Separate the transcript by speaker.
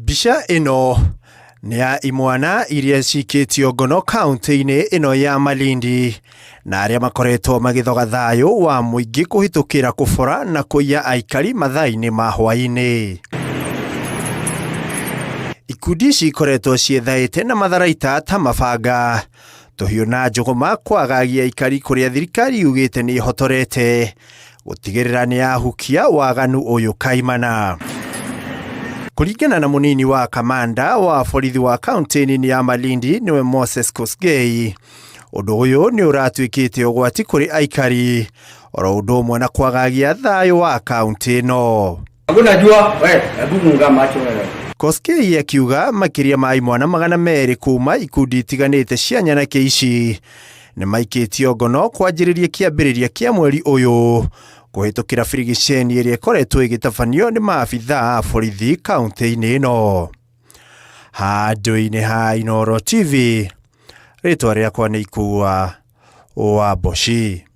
Speaker 1: Mbica ĩno nĩ ya imwana iria cikĩtio ngono kaunti-inĩ ĩno ya Malindi na arĩa makoretwo magĩthoga thayũ wa mũingĩ kũhĩtũkĩra kũbora na kũiya aikari mathaa-inĩ ma hwaĩ-inĩ. Ikundi cikoretwo ciethaĩte na matharaita ta mabanga, tũhiũ na njũgũma kwagagia aikari kũrĩa thirikari yugĩte nĩ ĩhotorete gũtigĩrĩra nĩ yahukia waganu ũyũ kaimana. Kũringana na mũnini wa kamanda wa borithi wa kaunti-inĩ ya Malindi niwe Moses Kosgei, ũndũ ũyũ nĩ ũratuĩkĩte ũgwati kũrĩ aikari oro ũndũ ũmwe na kwagagia thayũ wa kaunti ĩno. Kosgei akiuga makĩria ma imwana 200 kuma ikundi itiganĩte cia nyanake ici nĩ maikĩtio ngono kwanjĩrĩria kĩambĩrĩria kĩa mweri ũyũ kũhĩtũkĩra birigiceni ĩrĩa ĩkoretwo ĩgĩtabanio nĩ maabithaa a borithi kaunti-inĩ ĩno. Handũ-inĩ ha Inooro TV, rĩtwa rĩakwa nĩ Ikua wa Boshi.